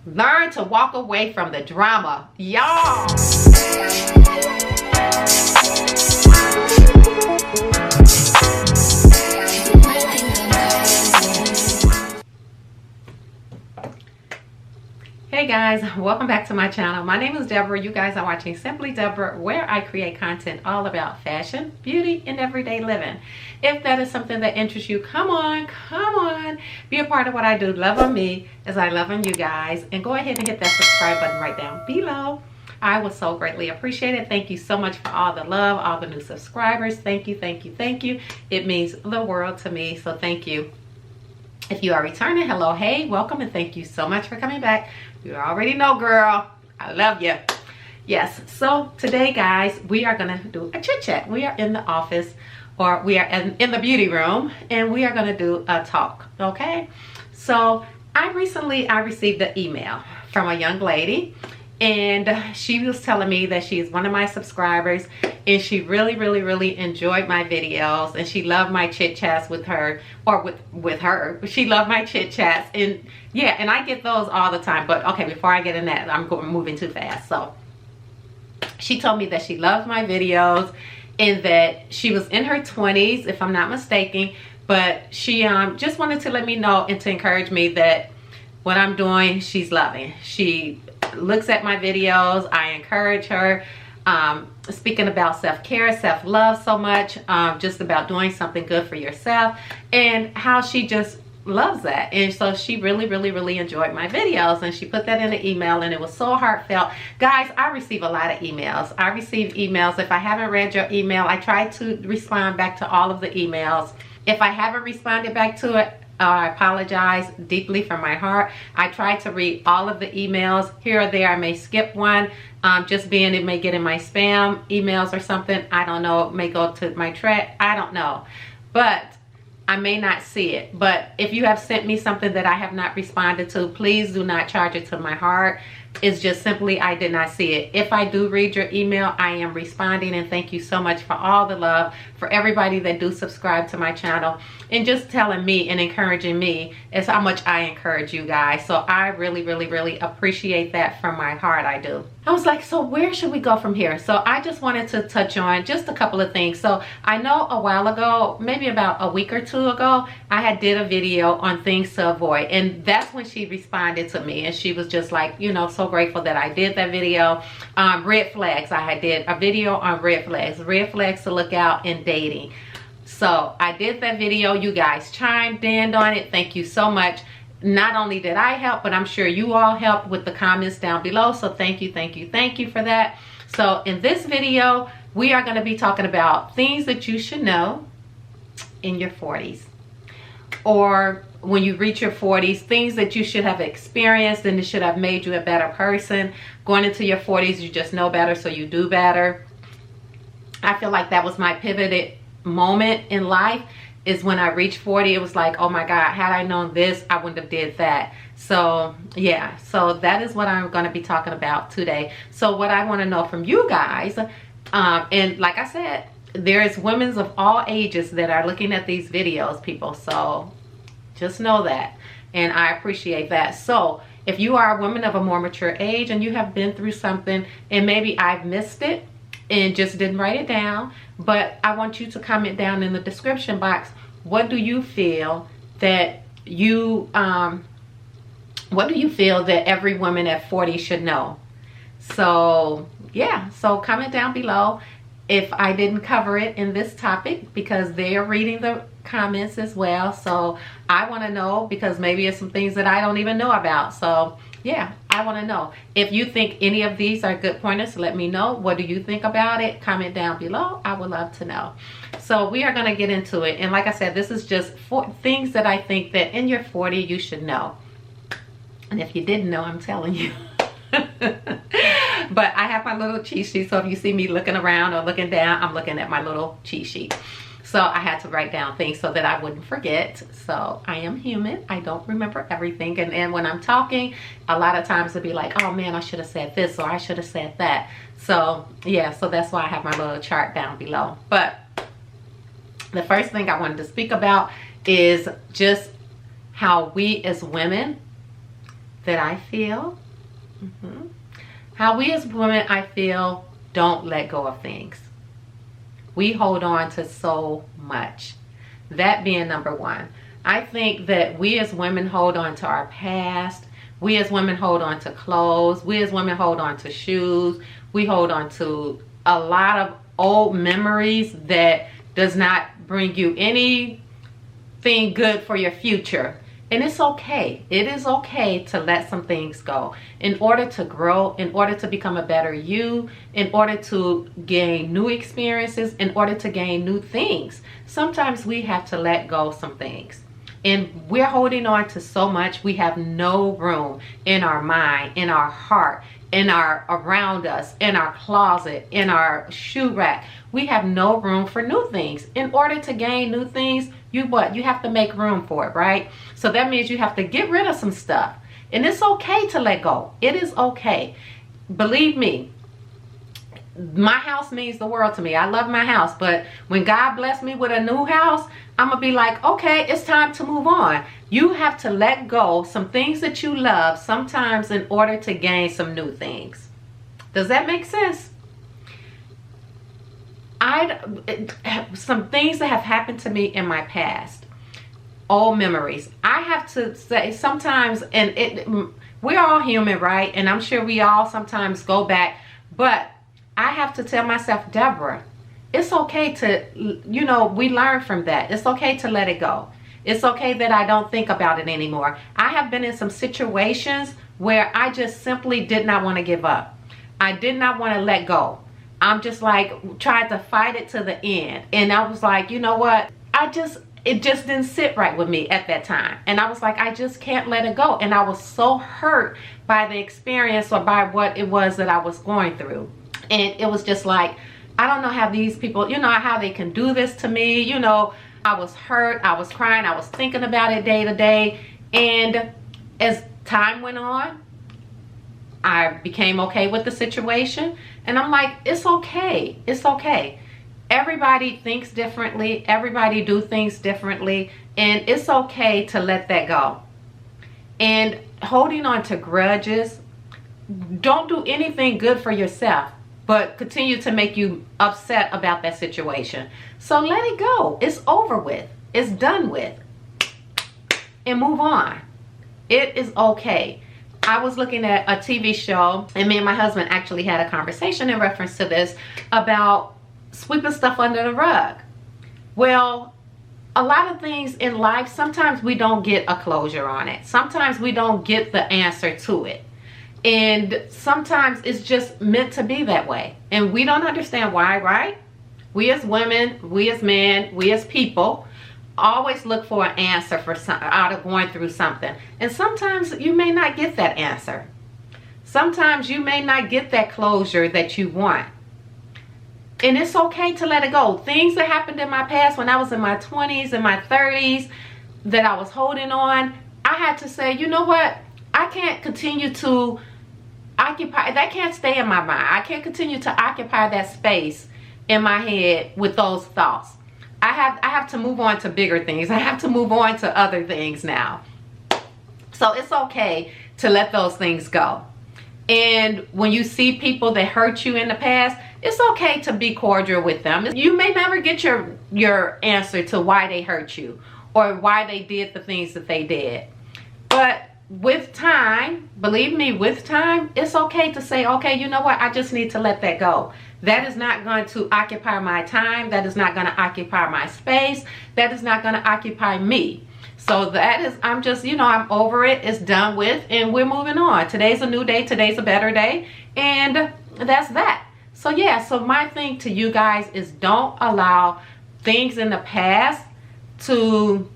Learn to walk away from the drama, y'all. Hey guys, welcome back to my channel. My name is Deborah. You guys are watching Simply Deborah, where I create content all about fashion, beauty, and everyday living. If that is something that interests you, come on, be a part of what I do. Love on me as I love on you guys, and go ahead and hit that subscribe button right down below. I would so greatly appreciate it. Thank you so much for all the love, all the new subscribers. Thank you, thank you, thank you. It means the world to me, so thank you. If you are returning, hello, hey, welcome, and thank you so much for coming back. You already know, girl, I love you. Yes, so today, guys, we are gonna do a chit chat. We are in the office, or we are in the beauty room, and we are gonna do a talk, okay? So I received an email from a young lady, and she was telling me that she is one of my subscribers, and she really enjoyed my videos, and she loved my chit chats with her, or with her. She loved my chit chats, and yeah, and I get those all the time. But okay, before I get in that, I'm moving too fast. So she told me that she loves my videos, and that she was in her 20s, if I'm not mistaken, but she just wanted to let me know and to encourage me that what I'm doing, she's loving. She looks at my videos. I encourage her, speaking about self-care, self-love so much, just about doing something good for yourself, and how she just loves that. And so she really enjoyed my videos, and she put that in the email, and it was so heartfelt. Guys, I receive a lot of emails. I receive emails. If I haven't read your email, I try to respond back to all of the emails. If I haven't responded back to it, I apologize deeply from my heart. I try to read all of the emails. Here or there, I may skip one, just being it may get in my spam emails or something. I don't know. It may go to my trash. I don't know. But I may not see it. But if you have sent me something that I have not responded to, please do not charge it to my heart. It's just simply I did not see it. If I do read your email, I am responding, and thank you so much for all the love, for everybody that do subscribe to my channel, and just telling me and encouraging me is how much I encourage you guys. So I really appreciate that from my heart. I do. I was like, so where should we go from here? So I just wanted to touch on just a couple of things. So I know a while ago, maybe about a week or two ago, I had did a video on things to avoid, and that's when she responded to me, and she was just like, you know, so grateful that I did that video. Red flags. I did a video on red flags to look out in dating. So I did that video. You guys chimed in on it. Thank you so much. Not only did I help, but I'm sure you all helped with the comments down below. So thank you for that. So in this video, we are going to be talking about things that you should know in your 40s, or when you reach your 40s, things that you should have experienced and it should have made you a better person. Going into your 40s, you just know better, so you do better. I feel like that was my pivoted moment in life, is when I reached 40. It was like, oh my God, had I known this, I wouldn't have did that. So yeah, so that is what I'm going to be talking about today. So what I want to know from you guys, and like I said, there is women of all ages that are looking at these videos, people. So just know that, and I appreciate that. So if you are a woman of a more mature age and you have been through something, and maybe I've missed it and just didn't write it down, but I want you to comment down in the description box, what do you feel that every woman at 40 should know? So yeah, so comment down below if I didn't cover it in this topic, because they are reading the comments as well. So I want to know, because maybe it's some things that I don't even know about. So yeah, I want to know. If you think any of these are good pointers, let me know. What do you think about it? Comment down below. I would love to know. So we are going to get into it. And like I said, this is just things that I think that in your 40 you should know. And if you didn't know, I'm telling you. But I have my little cheat sheet, so if you see me looking around or looking down, I'm looking at my little cheat sheet. So I had to write down things so that I wouldn't forget. So I am human. I don't remember everything. And when I'm talking, a lot of times it'll be like, oh man, I should have said this, or I should have said that. So yeah, so that's why I have my little chart down below. But the first thing I wanted to speak about is just how we as women that I feel, how we as women, I feel, don't let go of things. We hold on to so much. That being number one. I think that we as women hold on to our past. We as women hold on to clothes. We as women hold on to shoes. We hold on to a lot of old memories that does not bring you anything good for your future. And it's okay. It is okay to let some things go in order to grow, in order to become a better you, in order to gain new experiences, in order to gain new things. Sometimes we have to let go of some things. And we're holding on to so much. We have no room in our mind, in our heart, around us, in our closet, in our shoe rack. We have no room for new things. In order to gain new things, you have to make room for it, right? So that means you have to get rid of some stuff. And it's okay to let go. It is okay. Believe me, my house means the world to me. I love my house, but when God bless me with a new house, I'm gonna be like, okay, it's time to move on. You have to let go some things that you love sometimes in order to gain some new things. Does that make sense? Some things that have happened to me in my past, old memories. I have to say sometimes, and we're all human, right? And I'm sure we all sometimes go back, but I have to tell myself, Deborah, it's okay to, we learn from that. It's okay to let it go. It's okay that I don't think about it anymore. I have been in some situations where I just simply did not want to give up. I did not want to let go. I'm just like, tried to fight it to the end. And I was like, you know what? It just didn't sit right with me at that time. And I was like, I just can't let it go. And I was so hurt by the experience or by what it was that I was going through. And it was just like, I don't know how these people, how they can do this to me. I was hurt, I was crying, I was thinking about it day to day. And as time went on, I became okay with the situation. And I'm like, it's okay. It's okay. Everybody thinks differently. Everybody do things differently. And it's okay to let that go. And holding on to grudges, don't do anything good for yourself, but continue to make you upset about that situation. So let it go. It's over with. It's done with. And move on. It is okay. I was looking at a TV show, and me and my husband actually had a conversation in reference to this about sweeping stuff under the rug. Well, a lot of things in life, sometimes we don't get a closure on it. Sometimes we don't get the answer to it. And sometimes it's just meant to be that way. And we don't understand why, right? We as women, we as men, we as people always look for an answer for out of going through something. And sometimes you may not get that answer. Sometimes you may not get that closure that you want. And it's okay to let it go. Things that happened in my past when I was in my 20s and my 30s that I was holding on, I had to say, you know what? I can't continue to occupy, that can't stay in my mind. I can't continue to occupy that space in my head with those thoughts. I have to move on to bigger things. I have to move on to other things now. So it's okay to let those things go. And when you see people that hurt you in the past, it's okay to be cordial with them. You may never get your answer to why they hurt you or why they did the things that they did. But with time, believe me, with time, it's okay to say, okay, you know what? I just need to let that go. That is not going to occupy my time. That is not going to occupy my space. That is not going to occupy me. So that is, I'm just, I'm over it. It's done with, and we're moving on. Today's a new day. Today's a better day. And that's that. So yeah, so my thing to you guys is don't allow things in the past to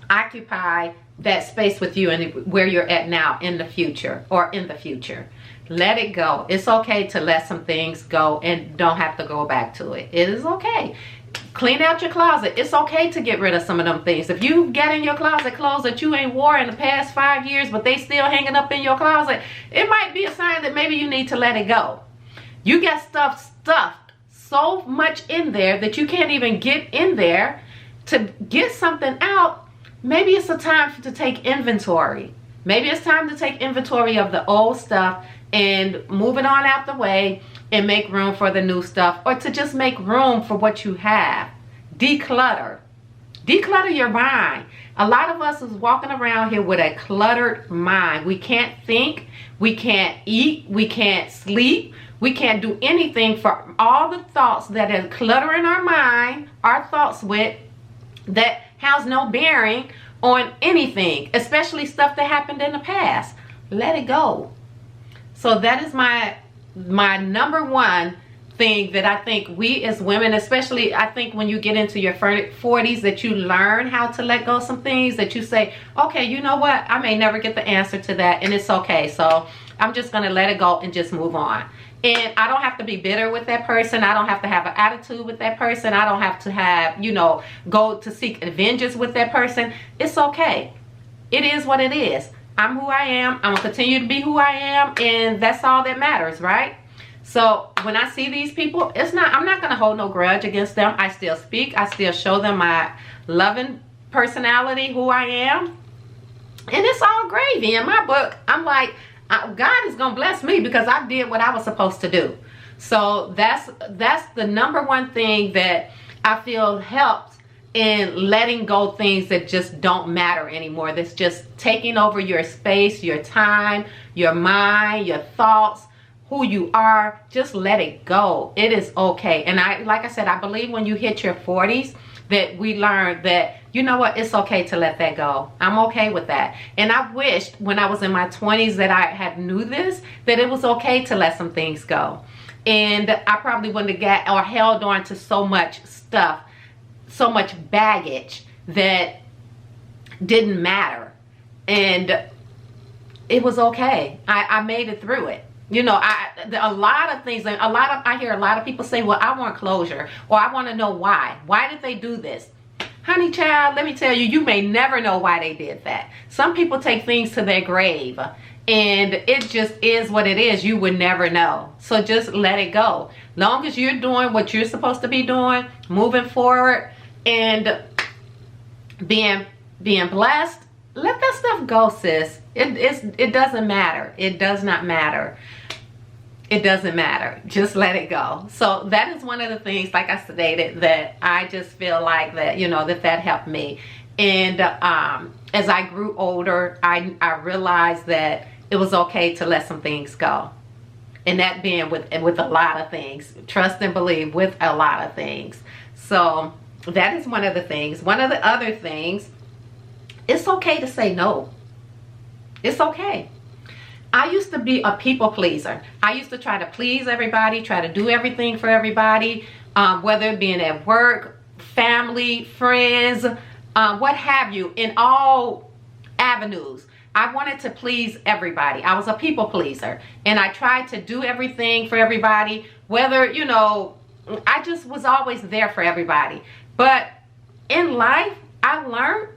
occupy that space with you and where you're at now in the future or in the future. Let it go. It's okay to let some things go and don't have to go back to it. It is okay. Clean out your closet. It's okay to get rid of some of them things. If you get in your closet clothes that you ain't wore in the past 5 years, but they still hanging up in your closet, it might be a sign that maybe you need to let it go. You got stuff stuffed so much in there that you can't even get in there to get something out. Maybe it's a time to take inventory. Maybe it's time to take inventory of the old stuff and move it on out the way and make room for the new stuff, or to just make room for what you have. Declutter. Declutter your mind. A lot of us is walking around here with a cluttered mind. We can't think, we can't eat, we can't sleep, we can't do anything for all the thoughts that are cluttering our mind, our thoughts with, that has no bearing on anything, especially stuff that happened in the past. Let it go. So that is my number one thing that I think we as women, especially I think when you get into your 40s, that you learn how to let go of some things, that you say, okay, you know what, I may never get the answer to that, and it's okay, so I'm just gonna let it go and just move on. And I don't have to be bitter with that person. I don't have to have an attitude with that person. I don't have to have, you know, go to seek vengeance with that person. It's okay. It is what it is. I'm who I am. I'm gonna continue to be who I am, and that's all that matters, right? So when I see these people, I'm not gonna hold no grudge against them. I still speak. I still show them my loving personality, who I am, and it's all gravy in my book. I'm like, God is gonna bless me because I did what I was supposed to do. So that's the number one thing that I feel helps in letting go things that just don't matter anymore. That's just taking over your space, your time, your mind, your thoughts, who you are. Just let it go. It is okay. And like I said, I believe when you hit your 40s that we learn that, you know what, it's okay to let that go. I'm okay with that. And I wished when I was in my 20s that I had knew this, that it was okay to let some things go. And I probably wouldn't have got or held on to so much stuff, so much baggage that didn't matter. And it was okay. I made it through it. You know, a lot of things, I hear a lot of people say, well, I want closure, or I want to know why. Why did they do this? Honey child, let me tell you, you may never know why they did that. Some people take things to their grave, and it just is what it is. You would never know. So just let it go. Long as you're doing what you're supposed to be doing, moving forward, and being blessed, let that stuff go, sis. It doesn't matter. It does not matter. It doesn't matter. Just let it go. So that is one of the things, like I stated, that I just feel like that, you know, that helped me. And as I grew older, I realized that it was okay to let some things go. And that being with a lot of things. Trust and believe with a lot of things. So that is one of the things. One of the other things, it's okay to say no. It's okay. I used to be a people pleaser. I used to try to please everybody, try to do everything for everybody, whether it being at work, family, friends, what have you, in all avenues. I wanted to please everybody. I was a people pleaser, and I tried to do everything for everybody, whether, you know, I just was always there for everybody. But in life, I learned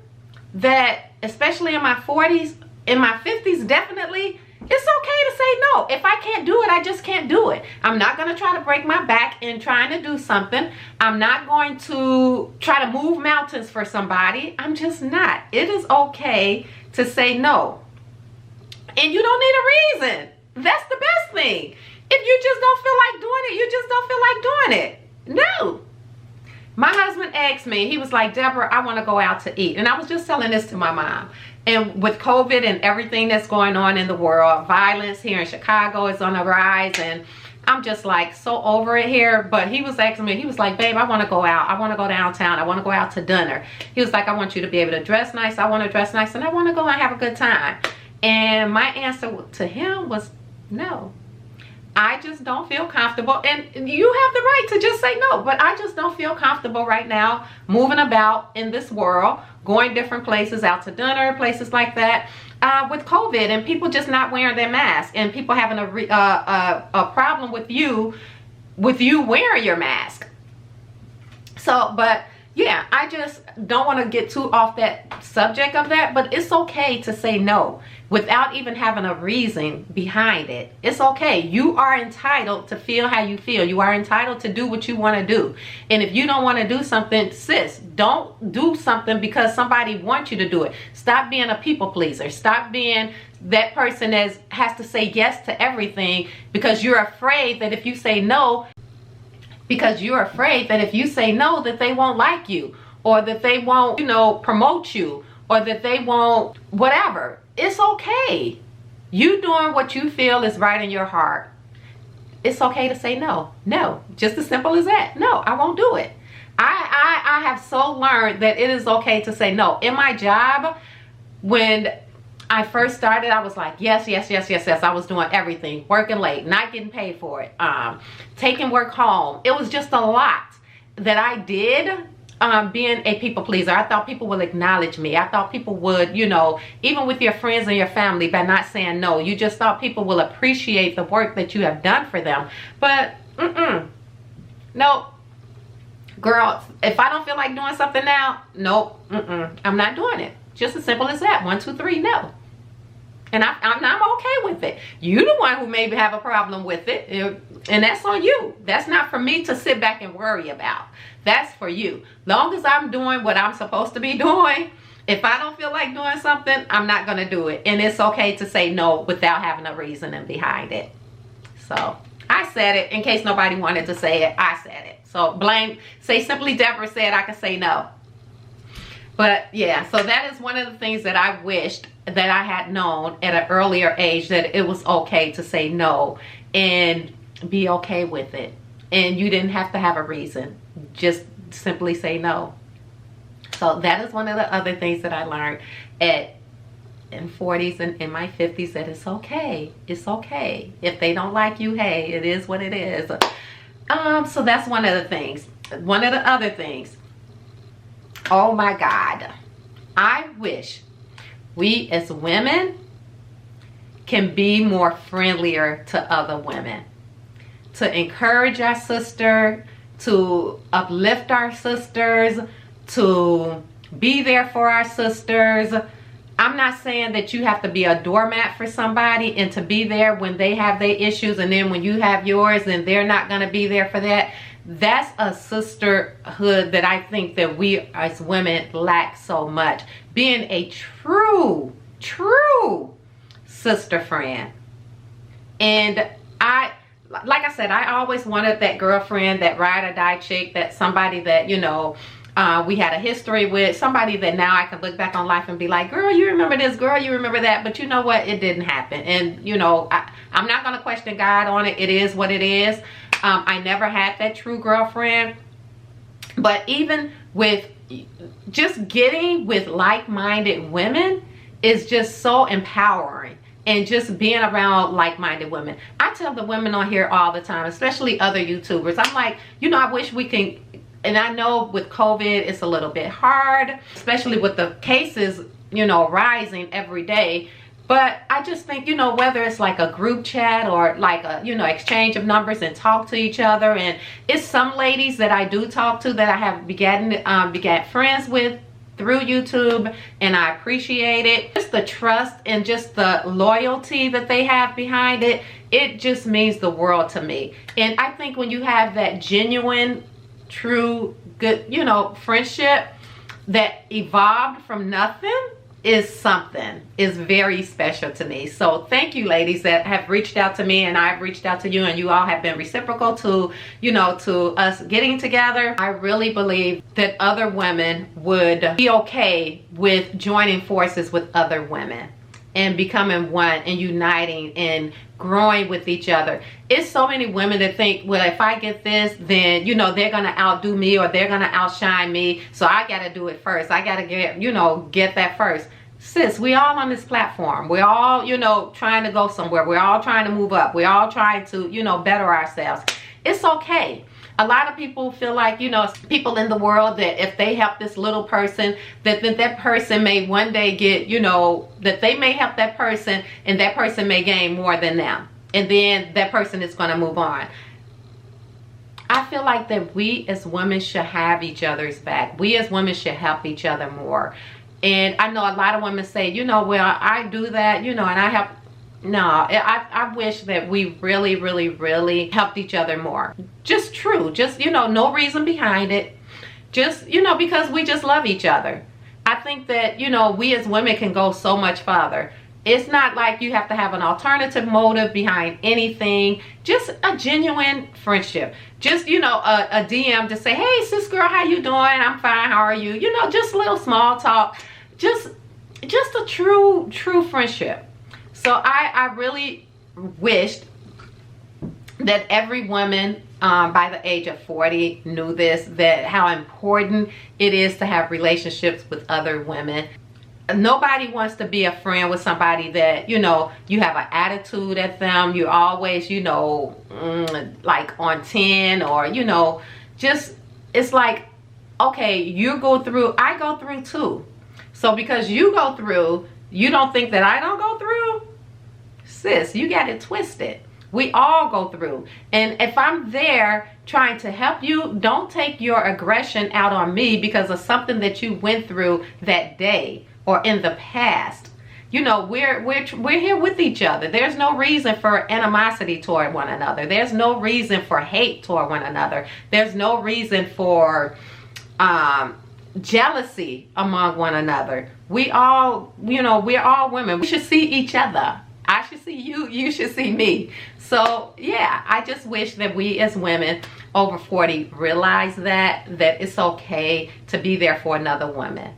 that, especially in my 40s, in my 50s, definitely, it's okay to say no. If I can't do it, I just can't do it. I'm not going to try to break my back in trying to do something. I'm not going to try to move mountains for somebody. I'm just not. It is okay to say no. And you don't need a reason. That's the best thing. If you just don't feel like doing it, you just don't feel like doing it. No. My husband asked me, he was like, Deborah, I want to go out to eat. And I was just telling this to my mom. And with COVID and everything that's going on in the world, violence here in Chicago is on the rise, and I'm just like so over it here. But he was asking me, he was like, babe, I want to go out. I want to go downtown. I want to go out to dinner. He was like, I want you to be able to dress nice. I want to dress nice, and I want to go and have a good time. And my answer to him was no. I just don't feel comfortable, and you have the right to just say no, but I just don't feel comfortable right now moving about in this world, going different places, out to dinner, places like that, with COVID, and people just not wearing their mask, and people having a problem with you wearing your mask. So, but yeah, I just don't want to get too off that subject of that, but it's okay to say no. without even having a reason behind it. It's okay. You are entitled to feel how you feel. You are entitled to do what you want to do. And if you don't want to do something, sis, don't do something because somebody wants you to do it. Stop being a people pleaser. Stop being that person that has to say yes to everything because you're afraid that if you say no, that they won't like you, or that they won't, promote you, or that they won't whatever. It's okay. You doing what you feel is right in your heart. It's okay to say no. No, just as simple as that. No, I won't do it. I have so learned that it is okay to say no. In my job, when I first started, I was like, yes. I was doing everything, working late, not getting paid for it, taking work home. It was just a lot that I did, being a people pleaser. I thought people would acknowledge me. I thought people would, even with your friends and your family, by not saying no, you just thought people will appreciate the work that you have done for them. But, no. Girl, if I don't feel like doing something now, nope, I'm not doing it. Just as simple as that. 1, 2, 3, no. And I'm okay with it. You the one who maybe have a problem with it, and that's on you. That's not for me to sit back and worry about. That's for you. Long as I'm doing what I'm supposed to be doing, if I don't feel like doing something, I'm not going to do it. And it's okay to say no without having a reasoning behind it. So I said it. In case nobody wanted to say it, I said it. So say simply Deborah said I could say no. But yeah, so that is one of the things that I wished that I had known at an earlier age, that it was okay to say no and be okay with it. And you didn't have to have a reason. Just simply say no. So that is one of the other things that I learned in 40s and in my 50s, that it's okay. It's okay. If they don't like you, hey, it is what it is. So that's one of the things. One of the other things. Oh my God. I wish we as women can be more friendlier to other women. To encourage our sister, to uplift our sisters, to be there for our sisters. I'm not saying that you have to be a doormat for somebody and to be there when they have their issues, and then when you have yours and they're not going to be there for that. That's a sisterhood that I think that we as women lack so much. Being a true sister friend. And like I said, I always wanted that girlfriend, that ride or die chick, that somebody that, we had a history with, somebody that now I can look back on life and be like, girl, you remember this, girl, you remember that. But you know what? It didn't happen. And, I'm not going to question God on it. It is what it is. I never had that true girlfriend. But even with just getting with like-minded women is just so empowering. And just being around like-minded women. I tell the women on here all the time, especially other YouTubers, I'm like, I wish we can, and I know with COVID it's a little bit hard, especially with the cases, rising every day. But I just think, whether it's like a group chat or like a, exchange of numbers and talk to each other. And it's some ladies that I do talk to that I have begat friends with through YouTube, and I appreciate it. Just the trust and just the loyalty that they have behind it, it just means the world to me. And I think when you have that genuine, true, good, friendship that evolved from nothing, is very special to me. So thank you ladies that have reached out to me, and I've reached out to you, and you all have been reciprocal to to us getting together. I really believe that other women would be okay with joining forces with other women and becoming one and uniting and growing with each other. It's so many women that think, well, if I get this, then they're gonna outdo me or they're gonna outshine me, so I gotta do it first. I gotta get that first. Sis, we all on this platform. We're all trying to go somewhere. We're all trying to move up. We're all trying to better ourselves. It's okay. A lot of people feel like, people in the world, that if they help this little person, that person may one day get, that they may help that person and that person may gain more than them. And then that person is going to move on. I feel like that we as women should have each other's back. We as women should help each other more. And I know a lot of women say, you know, well, I do that, you know, and I have, no, I wish that we really, really, really helped each other more. Just true. Just, you know, no reason behind it. Just, you know, because we just love each other. I think that, you know, we as women can go so much farther. It's not like you have to have an alternative motive behind anything. Just a genuine friendship. Just, you know, a DM to say, hey, sis girl, how you doing? I'm fine. How are you? You know, just a little small talk. Just a true friendship. So I really wished that every woman by the age of 40 knew this, that how important it is to have relationships with other women. Nobody wants to be a friend with somebody that, you know, you have an attitude at them. You're always, you know, like on 10, or, you know, just, it's like, okay, you go through, I go through too. So because you go through, you don't think that I don't go through? Sis, you got it twisted. We all go through. And if I'm there trying to help you, don't take your aggression out on me because of something that you went through that day or in the past. You know, we're here with each other. There's no reason for animosity toward one another. There's no reason for hate toward one another. There's no reason for jealousy among one another. We all, you know, we're all women. We should see each other. I should see you, you should see me. So yeah, I just wish that we as women over 40 realize that it's okay to be there for another woman.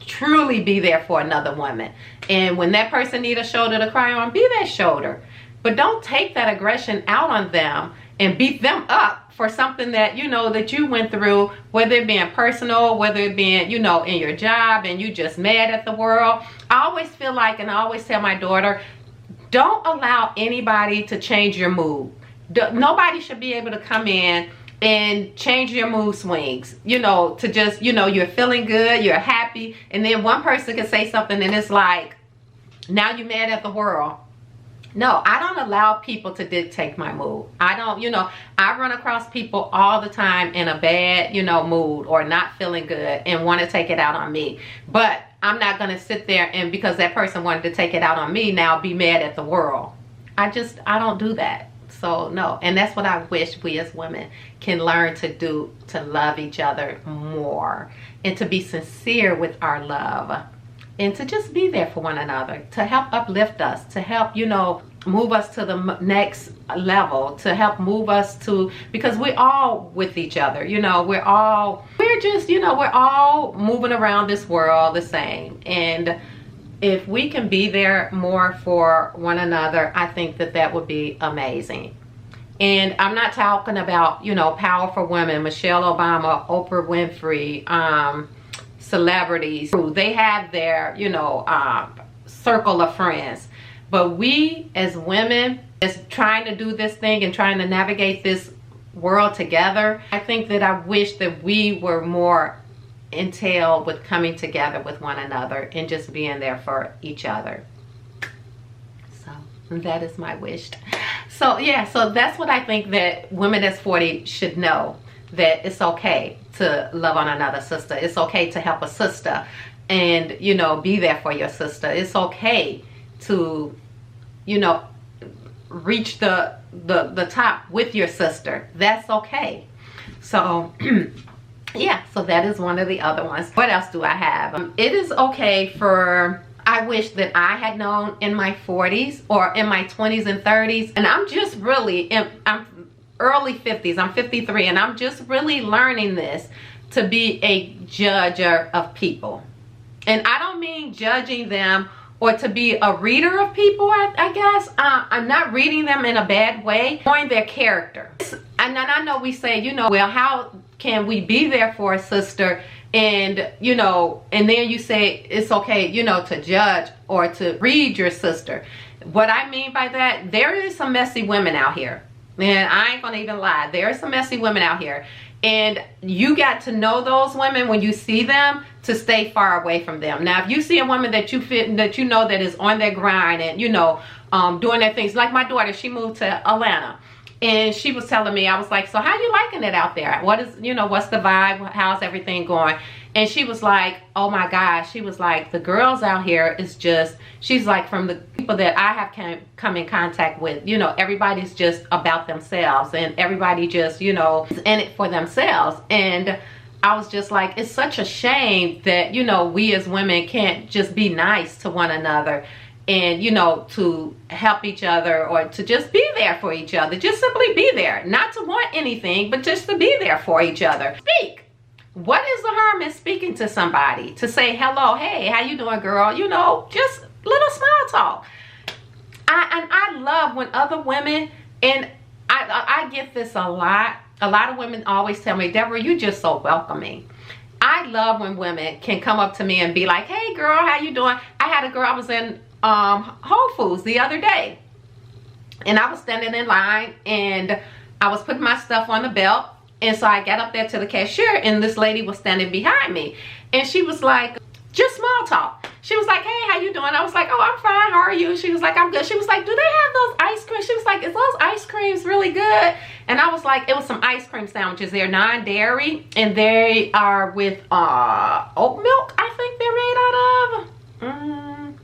Truly be there for another woman. And when that person needs a shoulder to cry on, be that shoulder. But don't take that aggression out on them and beat them up for something that, you know, that you went through, whether it being personal, whether it being, you know, in your job and you just mad at the world. I always feel like, and I always tell my daughter, don't allow anybody to change your mood. Nobody should be able to come in and change your mood swings, you know, to just, you know, you're feeling good, you're happy, and then one person can say something and it's like, now you're mad at the world. No, I don't allow people to dictate my mood. I don't, you know, I run across people all the time in a bad, you know, mood or not feeling good and want to take it out on me. But I'm not going to sit there and because that person wanted to take it out on me, now be mad at the world. I don't do that. So no, and that's what I wish we as women can learn to do, to love each other more and to be sincere with our love. And to just be there for one another, to help uplift us, to help, you know, move us to the next level, to help move us to, because we're all with each other, you know, we're just, you know, we're all moving around this world the same. And if we can be there more for one another, I think that would be amazing. And I'm not talking about, you know, powerful women, Michelle Obama, Oprah Winfrey, celebrities. They have their, you know, circle of friends. But we as women is trying to do this thing and trying to navigate this world together. I think that I wish that we were more entailed with coming together with one another and just being there for each other. So that is my wish. So yeah, so that's what I think that women that's 40 should know, that it's okay to love on another sister. It's okay to help a sister and, you know, be there for your sister. It's okay to, you know, reach the top with your sister. That's okay. So yeah, so that is one of the other ones. What else do I have? It is okay for, I wish that I had known in my 40s or in my 20s and 30s, and I'm just really, I'm early 50s, I'm 53, and I'm just really learning this, to be a judger of people. And I don't mean judging them or to be a reader of people, I guess. I'm not reading them in a bad way, knowing their character. And then I know we say, you know, well, how can we be there for a sister? And, you know, and then you say it's okay, you know, to judge or to read your sister. What I mean by that, there is some messy women out here. And I ain't gonna even lie, there are some messy women out here. And you got to know those women when you see them, to stay far away from them. Now, if you see a woman that you fit, that you know that is on their grind and, you know, doing their things, like my daughter, she moved to Atlanta. And she was telling me, I was like, so how you liking it out there? What is, you know, what's the vibe? How's everything going? And she was like, oh my gosh, she was like, the girls out here is just, she's like, from the people that I have come in contact with, you know, everybody's just about themselves, and everybody just, you know, is in it for themselves. And I was just like, it's such a shame that, you know, we as women can't just be nice to one another, and, you know, to help each other, or to just be there for each other. Just simply be there. Not to want anything, but just to be there for each other. Speak. What is the harm in speaking to somebody? To say hello, hey, how you doing, girl? You know, just little small talk. I love when other women, and I get this a lot. A lot of women always tell me, Deborah, you just so welcoming. I love when women can come up to me and be like, hey girl, how you doing? I had a girl, I was in Whole Foods the other day, and I was standing in line, and I was putting my stuff on the belt, and so I got up there to the cashier, and this lady was standing behind me, and she was like, just small talk. She was like, hey, how you doing? I was like, oh, I'm fine, how are you? She was like, I'm good. She was like, do they have those ice creams? She was like, is those ice creams really good? And I was like, it was some ice cream sandwiches. They're non-dairy, and they are with oat milk, I think they're made out of.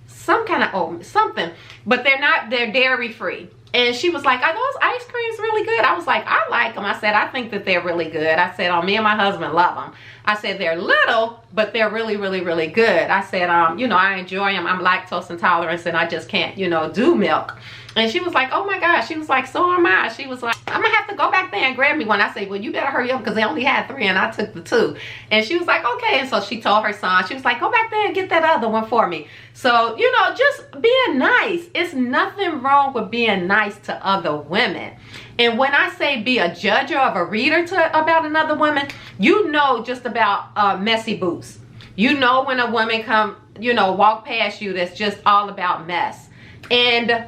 Some kind of oat, something, but they're dairy free. And she was like, are those ice creams really good? I was like, I like them. I said, I think that they're really good. I said, me and my husband love them. I said, they're little, but they're really, really, really good. I said, you know, I enjoy them. I'm lactose intolerant, and I just can't, you know, do milk. And she was like, oh my gosh. She was like, so am I. She was like, I'm gonna have to go back there and grab me one. I said, well, you better hurry up, because they only had 3 and I took the 2. And she was like, okay. And so she told her son, she was like, go back there and get that other one for me. So, you know, just being nice. It's nothing wrong with being nice to other women. And when I say be a judge of a reader about another woman, you know just about messy boots. You know when a woman come, you know, walk past you that's just all about mess. And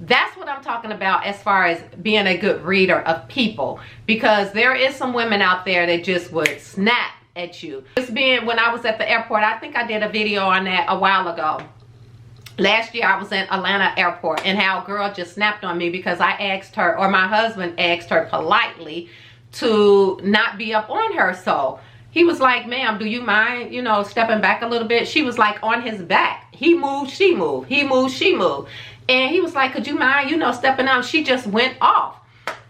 that's what I'm talking about as far as being a good reader of people, because there is some women out there that just would snap at you. Just being, when I was at the airport, I think I did a video on that a while ago. Last year I was in Atlanta airport, and how a girl just snapped on me because I asked her, or my husband asked her politely to not be up on her. So he was like, ma'am, do you mind, you know, stepping back a little bit? She was like on his back. He moved, she moved. He moved, she moved. And he was like, could you mind, you know, stepping out? She just went off.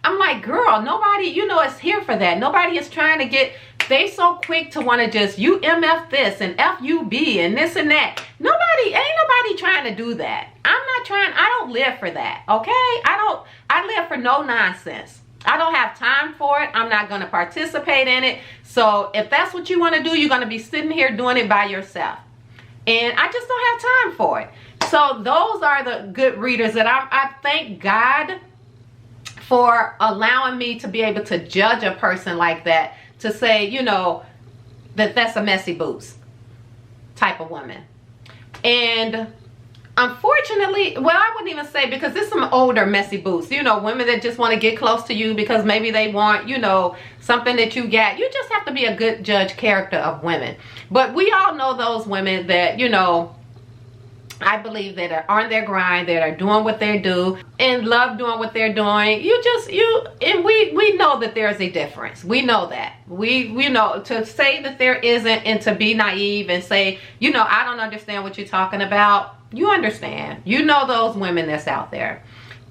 I'm like, girl, nobody, you know, is here for that. Nobody is trying to get, they so quick to want to just, you MF this and FUB and this and that. Ain't nobody trying to do that. I'm not trying, I don't live for that, okay? I live for no nonsense. I don't have time for it. I'm not going to participate in it. So if that's what you want to do, you're going to be sitting here doing it by yourself. And I just don't have time for it. So those are the good readers that I thank God for allowing me to be able to judge a person like that, to say, you know, that's a messy boots type of woman. And unfortunately, well, I wouldn't even say, because there's some older messy boots, you know, women that just want to get close to you because maybe they want, you know, something that you got. You just have to be a good judge character of women. But we all know those women that, you know, I believe that are on their grind, that are doing what they do and love doing what they're doing. And we know that there's a difference. We know that. We know, to say that there isn't, and to be naive and say, you know, I don't understand what you're talking about. You understand. You know those women that's out there.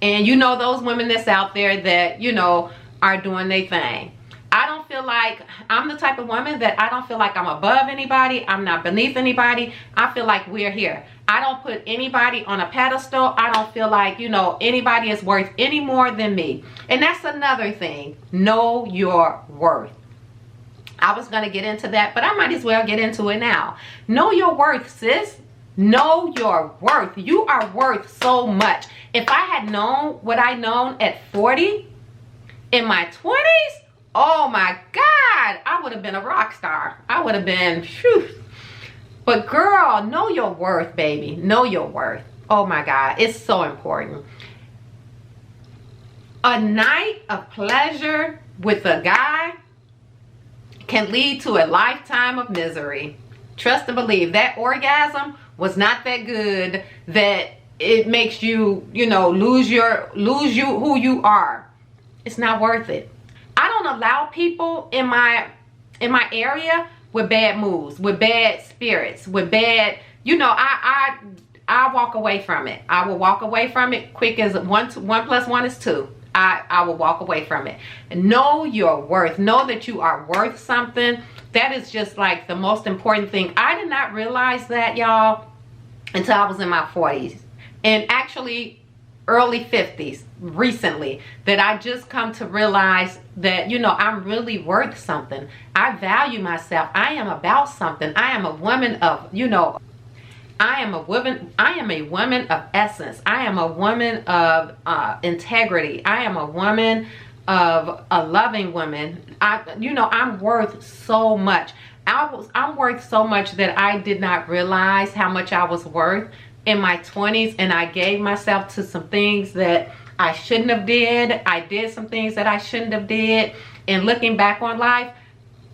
And you know those women that's out there that, you know, are doing their thing. I don't feel like, I'm the type of woman that I don't feel like I'm above anybody. I'm not beneath anybody. I feel like we're here. I don't put anybody on a pedestal. I don't feel like, you know, anybody is worth any more than me. And that's another thing. Know your worth. I was going to get into that, but I might as well get into it now. Know your worth, sis. Know your worth. You are worth so much. If I had known what I known at 40, in my 20s, oh my God, I would have been a rock star. I would have been, phew. But girl, know your worth, baby. Know your worth. Oh my God, it's so important. A night of pleasure with a guy can lead to a lifetime of misery. Trust and believe. That orgasm was not that good that it makes you, you know, lose who you are. It's not worth it. I don't allow people in my area with bad moods, with bad spirits, with bad, you know, I walk away from it. I will walk away from it quick as 1 + 1 is 2. I will walk away from it. Know your worth. Know that you are worth something. That is just like the most important thing. I did not realize that, y'all, until I was in my 40s. And actually early 50s recently, that I just come to realize that, you know, I'm really worth something. I value myself. I am about something. I am a woman of, you know, I am a woman of essence. I am a woman of integrity. I am a woman of a loving woman. You know, I'm worth so much. I'm worth so much that I did not realize how much I was worth in my 20s, and I gave myself to some things that I shouldn't have did. I did some things that I shouldn't have did. And looking back on life,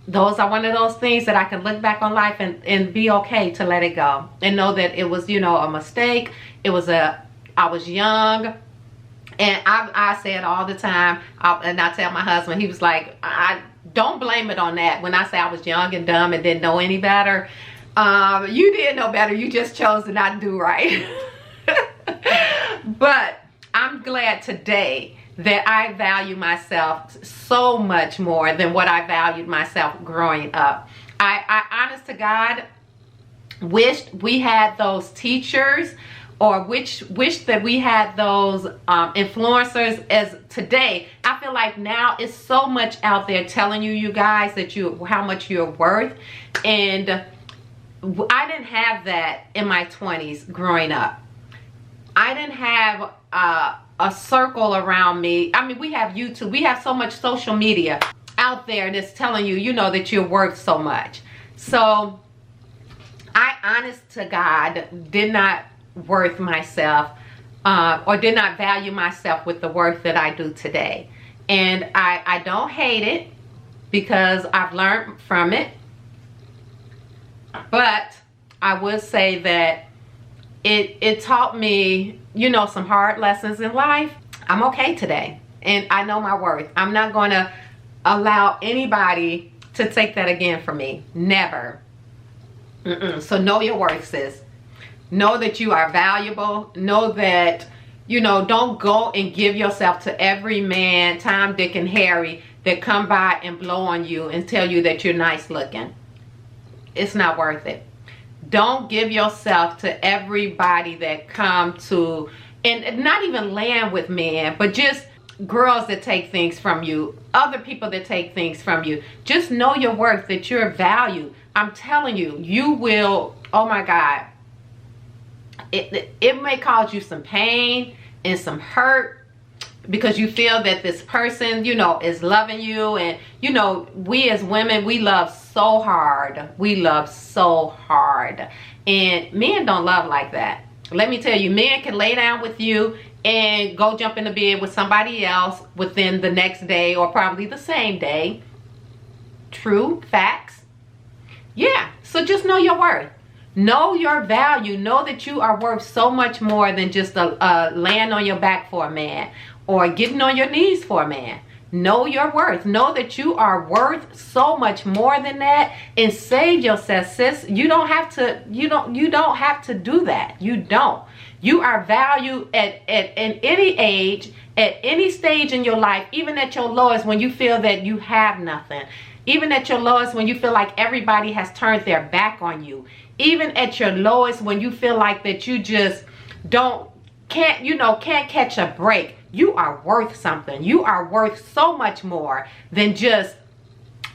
those are one of those things that I can look back on life and be okay to let it go and know that it was, you know, a mistake. I was young, and I say it all the time, and I tell my husband, he was like, I don't blame it on that. When I say I was young and dumb and didn't know any better, you did know better. You just chose to not do right. But I'm glad today that I value myself so much more than what I valued myself growing up. I honest to God, wished we had those teachers, or wish that we had those influencers as today. I feel like now it's so much out there telling you guys that how much you're worth. And I didn't have that in my 20s growing up. I didn't have a circle around me. I mean, we have YouTube. We have so much social media out there that's telling you, you know, that you're worth so much. So I, honest to God, did not worth myself or did not value myself with the worth that I do today. And I don't hate it, because I've learned from it. But I would say that it taught me, you know, some hard lessons in life. I'm okay today, and I know my worth. I'm not going to allow anybody to take that again from me. Never. So know your worth, sis. Know that you are valuable. Know that, you know, don't go and give yourself to every man, Tom, Dick, and Harry that come by and blow on you and tell you that you're nice looking. It's not worth it. Don't give yourself to everybody that come to, and not even land with men, but just girls that take things from you, other people that take things from you. Just know your worth, that you're valued. I'm telling you, you will, oh my God, it may cause you some pain and some hurt, because you feel that this person, you know, is loving you. And, you know, we as women, we love so hard. We love so hard. And men don't love like that. Let me tell you, men can lay down with you and go jump in the bed with somebody else within the next day, or probably the same day. True facts. Yeah, so just know your worth. Know your value. Know that you are worth so much more than just laying on your back for a man or getting on your knees for a man. Know your worth. Know that you are worth so much more than that, and save yourself, sis. You don't have to, you don't have to do that. You don't. You are valued at any age, at any stage in your life, even at your lowest, when you feel that you have nothing. Even at your lowest, when you feel like everybody has turned their back on you. Even at your lowest, when you feel like that you just can't catch a break. You are worth something. You are worth so much more than just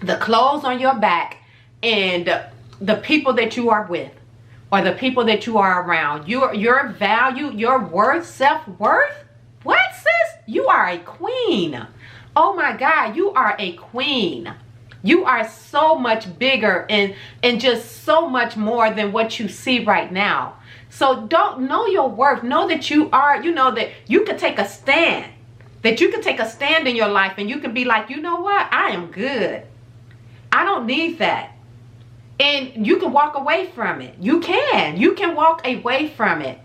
the clothes on your back and the people that you are with, or the people that you are around. Your value, your worth, self-worth. What, sis? You are a queen. Oh my God, you are a queen. You are so much bigger and just so much more than what you see right now. So don't know your worth. Know that you are, you know, that you can take a stand. That you can take a stand in your life, and you can be like, you know what? I am good. I don't need that. And you can walk away from it. You can walk away from it.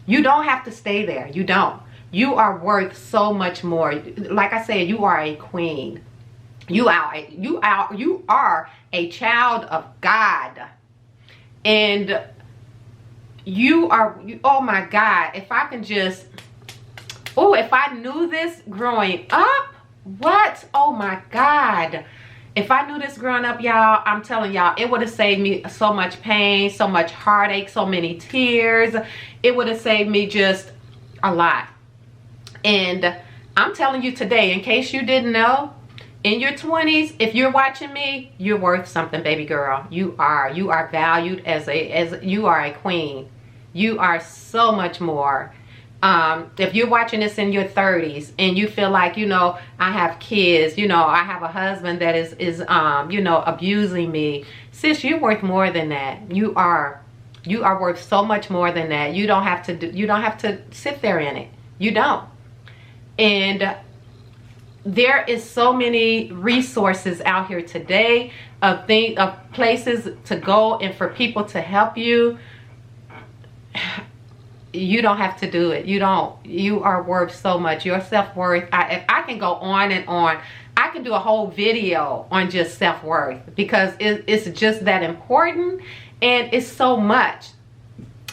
You don't have to stay there. You don't. You are worth so much more. Like I said, you are a queen. You are a child of God. And oh my God, if I can just, oh, if I knew this growing up, what? Oh my God. If I knew this growing up, y'all, I'm telling y'all, it would have saved me so much pain, so much heartache, so many tears. It would have saved me just a lot. And I'm telling you today, in case you didn't know, in your 20s, if you're watching me, you're worth something, baby girl. You are valued as you are a queen. You are so much more. If you're watching this in your 30s and you feel like, you know, I have kids, you know, I have a husband that is you know, abusing me, sis, you're worth more than that. You are worth so much more than that. You don't have to sit there in it. You don't. And there is so many resources out here today of places to go and for people to help you. You don't have to do it. You don't. You are worth so much. Your self-worth. If I can go on and on, I can do a whole video on just self-worth, because it's just that important, and it's so much.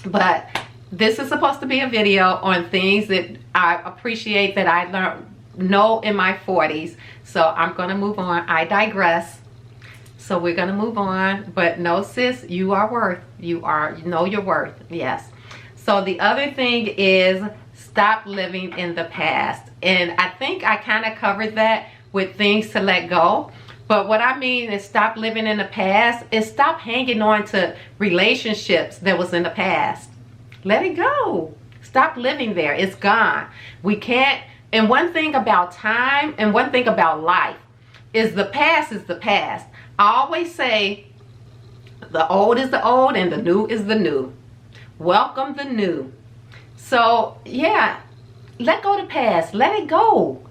But this is supposed to be a video on things that I appreciate, that I know in my 40s. So I'm going to move on. I digress. So we're going to move on. But no, sis, you are worth. You know your worth. Yes. So the other thing is, stop living in the past. And I think I kind of covered that with things to let go. But what I mean is, stop living in the past is stop hanging on to relationships that was in the past. Let it go. Stop living there. It's gone. We can't. And one thing about time and one thing about life is the past is the past. I always say the old is the old and the new is the new. Welcome the new. So yeah, let go the past. Let it go.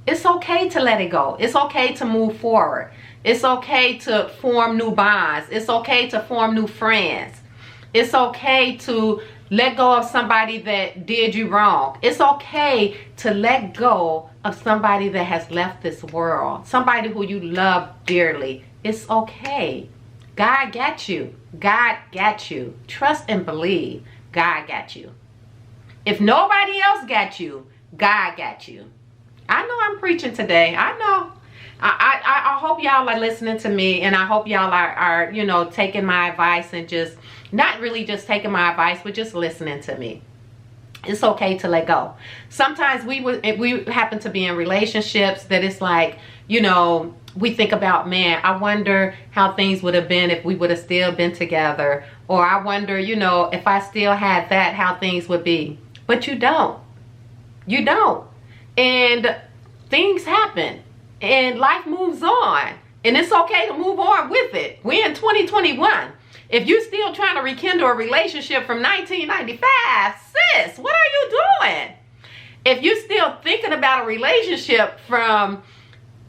It's okay to let it go. It's okay to move forward. It's okay to form new bonds. It's okay to form new friends. It's okay to let go of somebody that did you wrong. It's okay to let go of somebody that has left this world. Somebody who you love dearly. It's okay. God got you. God got you. Trust and believe. God got you. If nobody else got you, God got you. I know I'm preaching today. I know. I hope y'all are listening to me, and I hope y'all are, you know, taking my advice, and just not really just taking my advice, but just listening to me. It's okay to let go. Sometimes we happen to be in relationships that it's like, you know, we think about, man, I wonder how things would have been if we would have still been together. Or I wonder, you know, if I still had that, how things would be. But you don't. You don't. And things happen. And life moves on. And it's okay to move on with it. We're in 2021. If you're still trying to rekindle a relationship from 1995, sis, what are you doing? If you're still thinking about a relationship from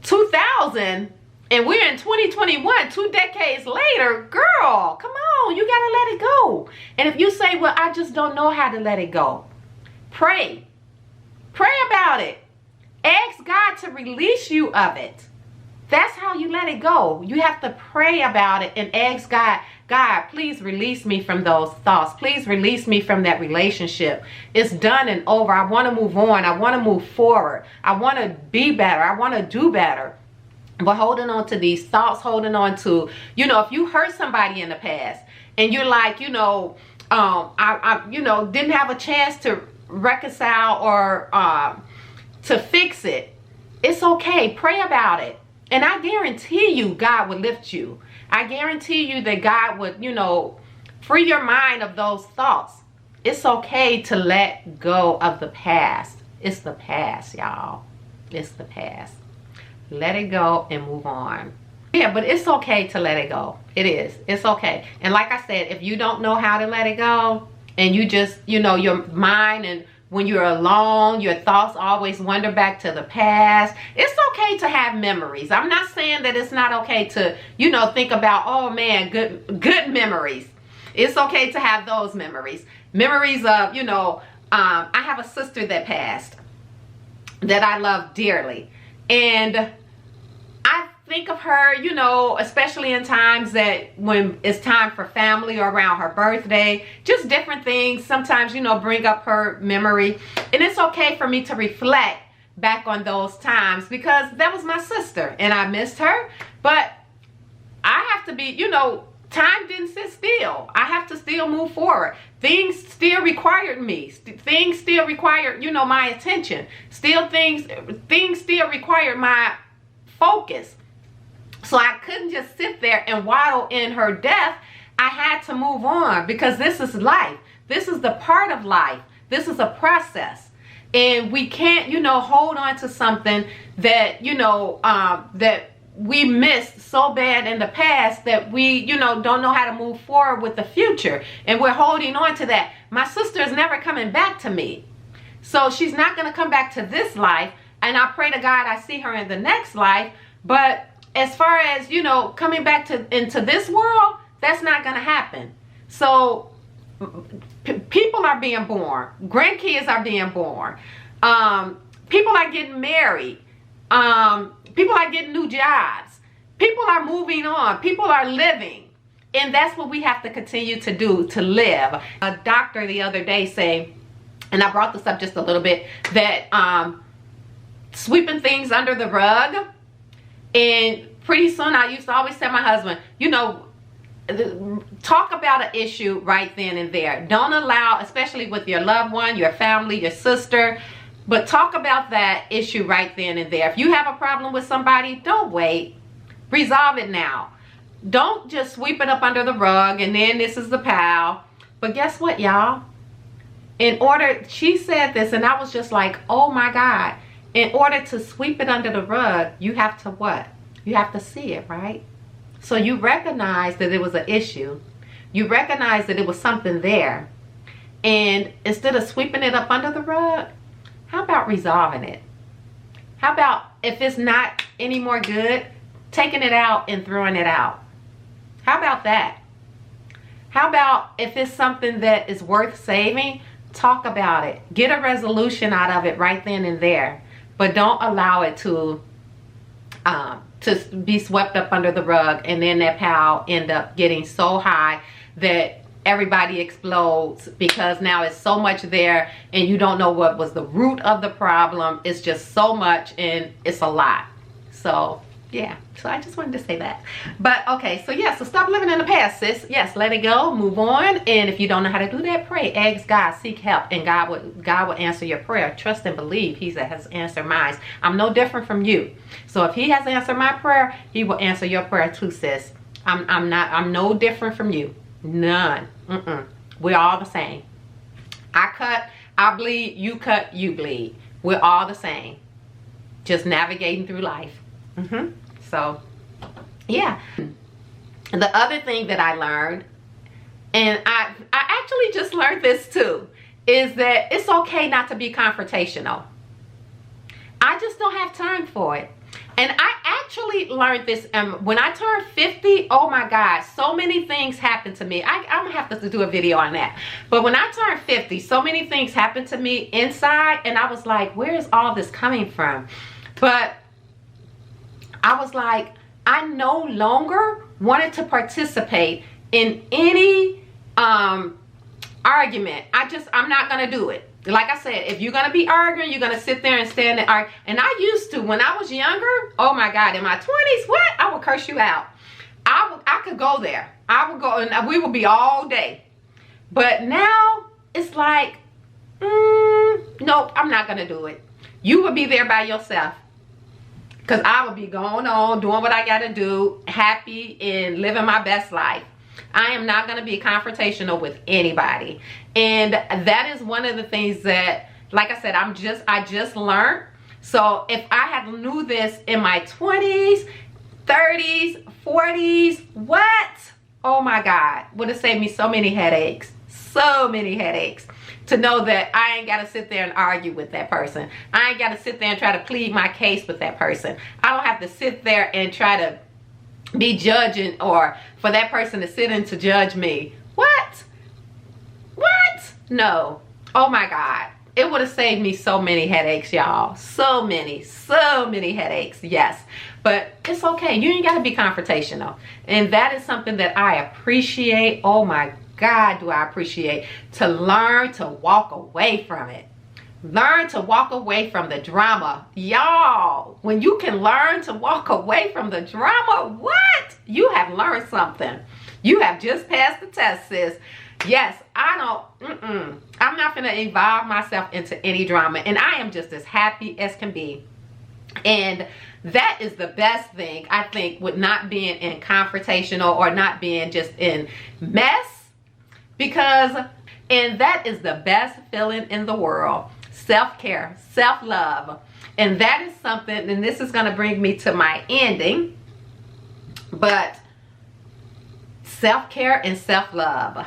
2000 and we're in 2021, 2 decades later, girl, come on, you gotta let it go. And if you say, well, I just don't know how to let it go, pray. Pray about it. Ask God to release you of it. That's how you let it go. You have to pray about it and ask God, God, please release me from those thoughts. Please release me from that relationship. It's done and over. I want to move on. I want to move forward. I want to be better. I want to do better. But holding on to these thoughts, holding on to, you know, if you hurt somebody in the past and you're like, you know, you know, didn't have a chance to reconcile or to fix it, it's okay. Pray about it. And I guarantee you God would lift you. I guarantee you that God would, you know, free your mind of those thoughts. It's okay to let go of the past. It's the past, y'all. It's the past. Let it go and move on. Yeah, but it's okay to let it go. It is. It's okay. And like I said, if you don't know how to let it go, and you just, you know, your mind, and when you're alone, your thoughts always wander back to the past. It's okay to have memories. I'm not saying that it's not okay to, you know, think about, oh man, good memories. It's okay to have those memories. Memories of, you know, I have a sister that passed that I love dearly. And I think of her, you know, especially in times that when it's time for family or around her birthday, just different things sometimes, you know, bring up her memory. And it's okay for me to reflect back on those times because that was my sister and I missed her. But I have to be, you know, time didn't sit still. I have to still move forward. Things still required me. Things still required, you know, my attention. Things still required my focus. So I couldn't just sit there and waddle in her death. I had to move on because this is life. This is the part of life. This is a process. And we can't, you know, hold on to something that, you know, that we missed so bad in the past that we, you know, don't know how to move forward with the future. And we're holding on to that. My sister is never coming back to me. So she's not going to come back to this life. And I pray to God I see her in the next life. But as far as, you know, coming back into this world, that's not going to happen. So people are being born. Grandkids are being born. People are getting married. People are getting new jobs. People are moving on. People are living. And that's what we have to continue to do, to live. A doctor the other day said, and I brought this up just a little bit, that sweeping things under the rug. And pretty soon I used to always tell my husband, you know, talk about an issue right then and there. Don't allow, especially with your loved one, your family, your sister, but talk about that issue right then and there. If you have a problem with somebody, don't wait. Resolve it now. Don't just sweep it up under the rug and then this is the pile. But guess what, y'all? She said this and I was just like, oh my God. In order to sweep it under the rug, you have to what? You have to see it, right? So you recognize that it was an issue. You recognize that it was something there. And instead of sweeping it up under the rug, how about resolving it? How about if it's not any more good, taking it out and throwing it out? How about that? How about if it's something that is worth saving, talk about it. Get a resolution out of it right then and there. But don't allow it to be swept up under the rug and then that pile end up getting so high that everybody explodes because now it's so much there and you don't know what was the root of the problem. It's just so much and it's a lot. So yeah, so I just wanted to say that. But okay, so yeah, so stop living in the past, sis. Yes, let it go, move on. And if you don't know how to do that, pray, ask God, seek help, and God will answer your prayer. Trust and believe He has answered mine. I'm no different from you. So if He has answered my prayer, He will answer your prayer too, sis. I'm no different from you. None. We're all the same. I cut, I bleed, you cut, you bleed. We're all the same. Just navigating through life. So yeah, the other thing that I learned, and I actually just learned this too, is that it's okay not to be confrontational. I just don't have time for it. And I actually learned this when I turned 50. Oh my God, so many things happened to me. I'm gonna have to do a video on that. But when I turned 50, so many things happened to me inside, and I was like, where is all this coming from? But I was like, I no longer wanted to participate in any argument. I'm not gonna do it. Like I said, if you're gonna be arguing, you're gonna sit there and stand and argue. And I used to, when I was younger, oh my God, in my 20s, what? I would curse you out. I could go there. I would go and we would be all day. But now it's like, nope, I'm not gonna do it. You would be there by yourself. Because I would be going on, doing what I got to do, happy and living my best life. I am not going to be confrontational with anybody. And that is one of the things that, like I said, I just learned. So if I had knew this in my 20s, 30s, 40s, what? Oh my God, would have saved me so many headaches. So many headaches. To know that I ain't got to sit there and argue with that person. I ain't got to sit there and try to plead my case with that person. I don't have to sit there and try to be judging or for that person to sit in to judge me. What? What? No. Oh my God. it would have saved me so many headaches, y'all. So many headaches, yes. But it's okay. You ain't got to be confrontational. And that is something that I appreciate. Oh my God, do I appreciate, to learn to walk away from it. Learn to walk away from the drama. Y'all, when you can learn to walk away from the drama, what? You have learned something. You have just passed the test, sis. Yes, I'm not going to involve myself into any drama. And I am just as happy as can be. And that is the best thing, I think, with not being in confrontational or not being just in mess. And that is the best feeling in the world. Self-care, self-love. And that is something, and this is going to bring me to my ending. But self-care and self-love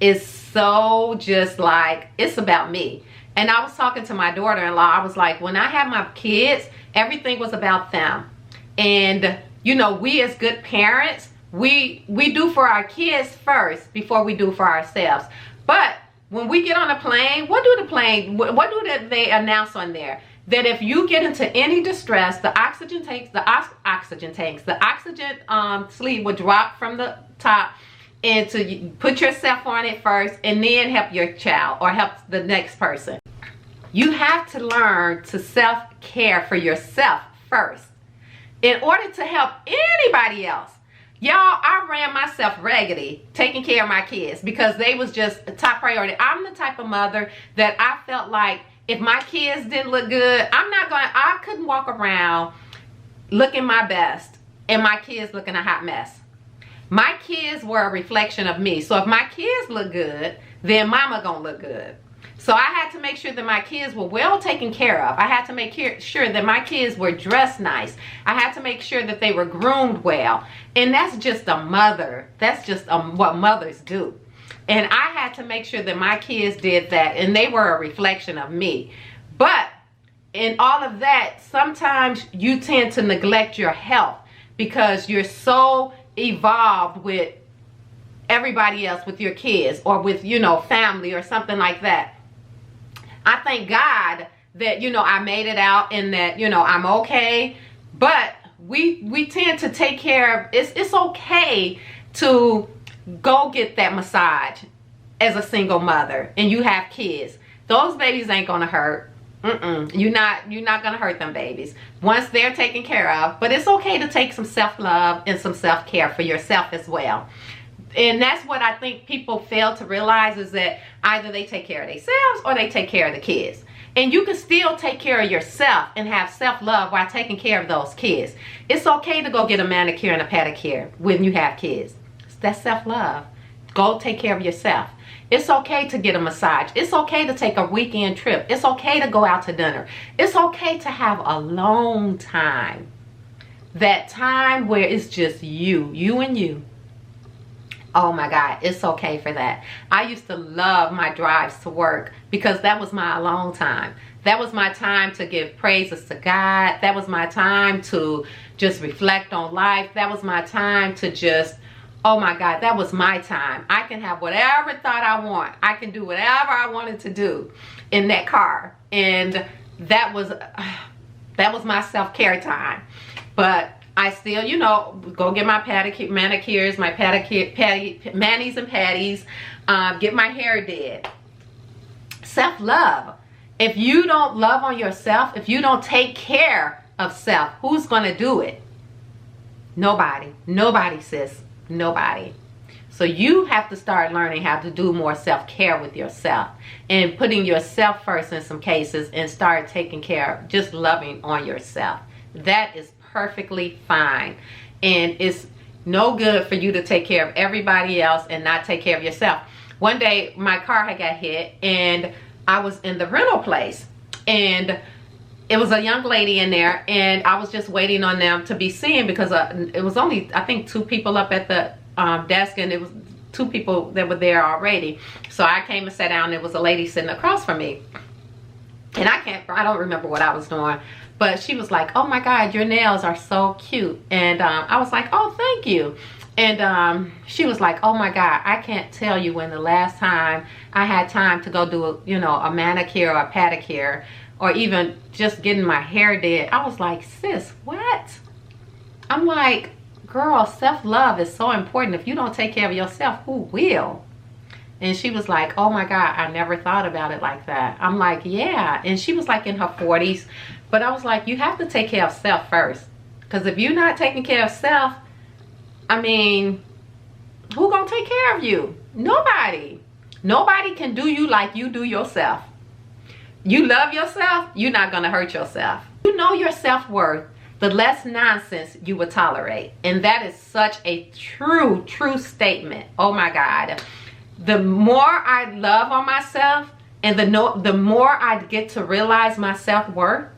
is so just like, it's about me. And I was talking to my daughter-in-law. I was like, when I had my kids, everything was about them. And, you know, we as good parents, we do for our kids first before we do for ourselves. But when we get on a plane, what do they announce on there? That if you get into any distress, the oxygen sleeve will drop from the top, and to put yourself on it first and then help your child or help the next person. You have to learn to self-care for yourself first in order to help anybody else. Y'all, I ran myself raggedy taking care of my kids because they was just a top priority. I'm the type of mother that I felt like if my kids didn't look good, I couldn't walk around looking my best and my kids looking a hot mess. My kids were a reflection of me. So if my kids look good, then mama gonna look good. So I had to make sure that my kids were well taken care of. I had to make sure that my kids were dressed nice. I had to make sure that they were groomed well. And that's just a mother. That's just what mothers do. And I had to make sure that my kids did that. And they were a reflection of me. But in all of that, sometimes you tend to neglect your health because you're so evolved with everybody else, with your kids or with, you know, family or something like that. I thank God that, you know, I made it out and that, you know, I'm okay. But we tend to take care of, it's okay to go get that massage as a single mother and you have kids. Those babies ain't gonna hurt. You're not gonna hurt them babies once they're taken care of. But it's okay to take some self-love and some self-care for yourself as well. And that's what I think people fail to realize, is that either they take care of themselves or they take care of the kids. And you can still take care of yourself and have self-love while taking care of those kids. It's okay to go get a manicure and a pedicure when you have kids. That's self-love. Go take care of yourself. It's okay to get a massage. It's okay to take a weekend trip. It's okay to go out to dinner. It's okay to have alone time. That time where it's just you and you. Oh my God, it's okay for that. I used to love my drives to work because that was my alone time. That was my time to give praises to God. That was my time to just reflect on life. That was my time to just, oh my God, that was my time. I can have whatever thought I want. I can do whatever I wanted to do in that car. And that was my self-care time. But I still, you know, go get my manicures, my manis and patties, get my hair did. Self-love. If you don't love on yourself, if you don't take care of self, who's going to do it? Nobody. Nobody, sis. Nobody. So you have to start learning how to do more self-care with yourself and putting yourself first in some cases and start taking care of just loving on yourself. That is perfectly fine. And it's no good for you to take care of everybody else and not take care of yourself. One day my car had got hit and I was in the rental place and it was a young lady in there and I was just waiting on them to be seen because it was only, I think, 2 people up at the desk, and it was 2 people that were there already. So I came and sat down and there was a lady sitting across from me. And I don't remember what I was doing, but she was like, oh my God, your nails are so cute. And I was like, oh, thank you. And she was like, oh my God, I can't tell you when the last time I had time to go do a, you know, a manicure or a pedicure, or even just getting my hair did. I was like, sis, what? I'm like, girl, self-love is so important. If you don't take care of yourself, who will? And she was like, oh my God, I never thought about it like that. I'm like, yeah. And she was like in her 40s. But I was like, you have to take care of self first. Because if you're not taking care of self, I mean, who gonna take care of you? Nobody. Nobody can do you like you do yourself. You love yourself, you're not gonna hurt yourself. You know your self-worth, the less nonsense you will tolerate. And that is such a true statement. Oh my God. The more I love on myself, and the more I get to realize my self-worth,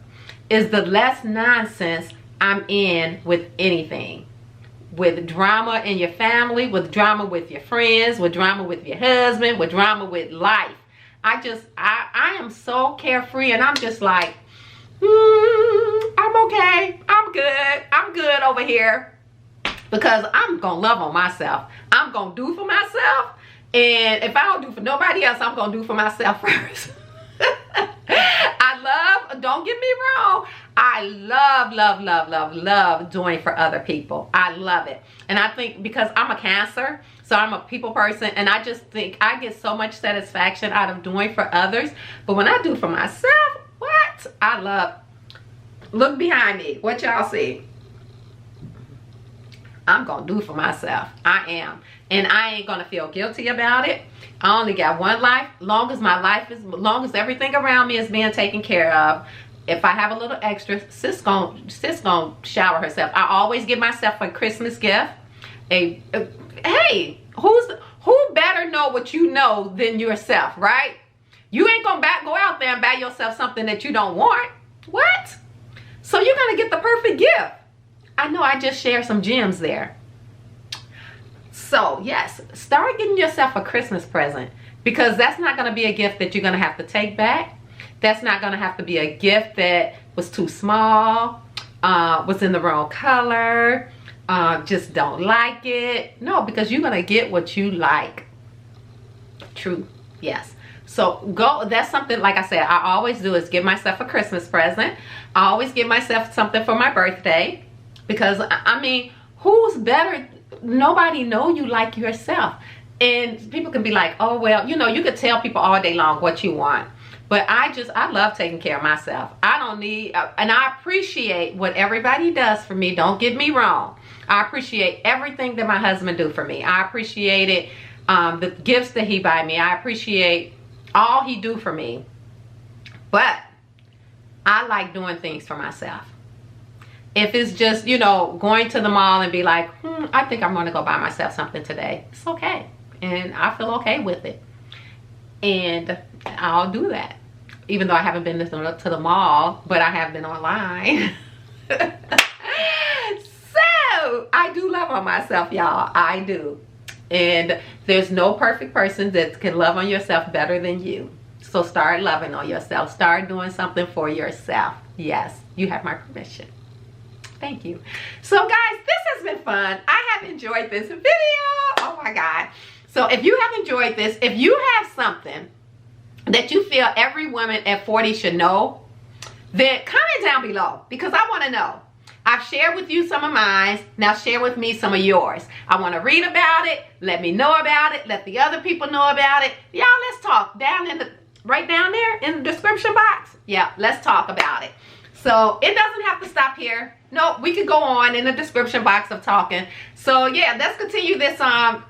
is the less nonsense I'm in with anything. With drama in your family, with drama with your friends, with drama with your husband, with drama with life. I am so carefree, and I'm just like, I'm okay. I'm good over here. Because I'm going to love on myself. I'm going to do for myself. And if I don't do for nobody else, I'm going to do for myself first. Don't get me wrong, I love doing for other people. I love it. And I think because I'm a Cancer, so I'm a people person, and I just think I get so much satisfaction out of doing for others. But when I do for myself, what? I love. Look behind me. What y'all see? I'm gonna do for myself. I am. And I ain't gonna feel guilty about it. I only got one life. Long as everyththing around me is being taken care of. If I have a little extra, sis gonna shower herself. I always give myself a Christmas gift. Hey, who better know what you know than yourself, right? You ain't gonna go out there and buy yourself something that you don't want. What? So you're gonna get the perfect gift. I know I just shared some gems there. So yes, start getting yourself a Christmas present, because that's not going to be a gift that you're going to have to take back. That's not going to have to be a gift that was too small, was in the wrong color, just don't like it. No, because you're going to get what you like. True. Yes. So that's something, like I said, I always do is give myself a Christmas present. I always give myself something for my birthday, because I mean, who's better? Nobody know you like yourself. And people can be like, oh well, you know, you could tell people all day long what you want, but I love taking care of myself. I don't need, and I appreciate what everybody does for me. Don't get me wrong, I appreciate everything that my husband do for me. I appreciate it, the gifts that he buy me. I appreciate all he do for me, but I like doing things for myself. If it's just, you know, going to the mall and be like, I think I'm going to go buy myself something today, it's okay. And I feel okay with it. And I'll do that. Even though I haven't been to the mall, but I have been online. So, I do love on myself, y'all. I do. And there's no perfect person that can love on yourself better than you. So, start loving on yourself. Start doing something for yourself. Yes, you have my permission. Thank you. So guys, this has been fun. I have enjoyed this video. Oh my God. So if you have enjoyed this, if you have something that you feel every woman at 40 should know, then comment down below, because I want to know. I've shared with you some of mine. Now share with me some of yours. I want to read about it. Let me know about it. Let the other people know about it. Y'all, let's talk right down there in the description box. Yeah, let's talk about it. So it doesn't have to stop here. No, we could go on in the description box of talking. So yeah, let's continue this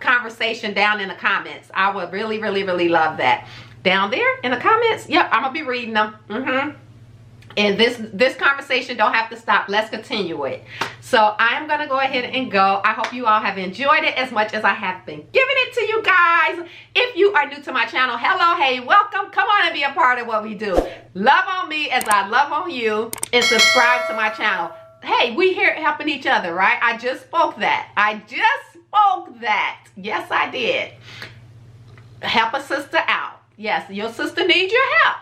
conversation down in the comments. I would really love that. Down there in the comments, yep, I'm gonna be reading them. And this conversation don't have to stop. Let's continue it. So I'm gonna go ahead and go. I hope you all have enjoyed it as much as I have been giving it to you guys. If you are new to my channel, hello, hey, welcome. Come on and be a part of what we do. Love on me as I love on you, and subscribe to my channel. Hey, we here helping each other, right? I just spoke that. Yes, I did. Help a sister out. Yes, your sister needs your help.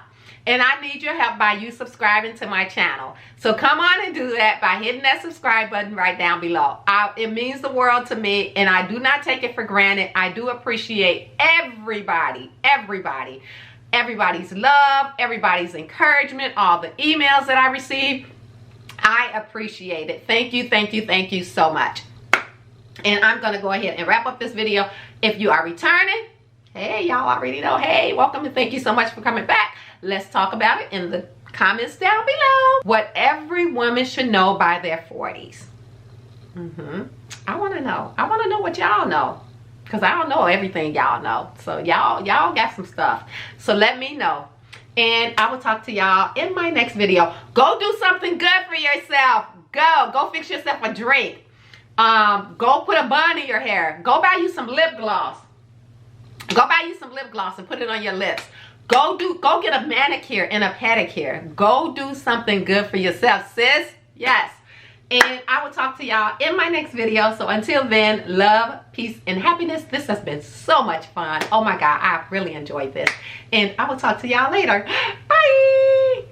And I need your help by you subscribing to my channel. So come on and do that by hitting that subscribe button right down below. It means the world to me, and I do not take it for granted. I do appreciate everybody's love, everybody's encouragement, all the emails that I receive. I appreciate it. Thank you, thank you, thank you so much. And I'm going to go ahead and wrap up this video. If you are returning, hey, y'all already know, hey, welcome and thank you so much for coming back. Let's talk about it in the comments down below. What every woman should know by their 40s. I want to know. I want to know what y'all know, because I don't know everything y'all know. So y'all got some stuff. So let me know. And I will talk to y'all in my next video. Go do something good for yourself. Go fix yourself a drink. Go put a bun in your hair. Go buy you some lip gloss. Go buy you some lip gloss and put it on your lips. Go get a manicure and a pedicure. Go do something good for yourself, sis. Yes. And I will talk to y'all in my next video. So until then, love, peace, and happiness. This has been so much fun. Oh my God, I really enjoyed this. And I will talk to y'all later. Bye.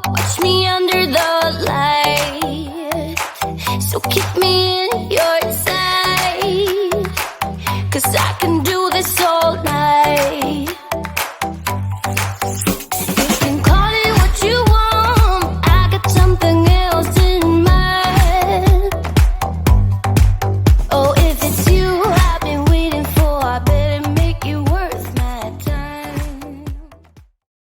Watch me under the light, so keep me in your sight, 'cause I can do this all night.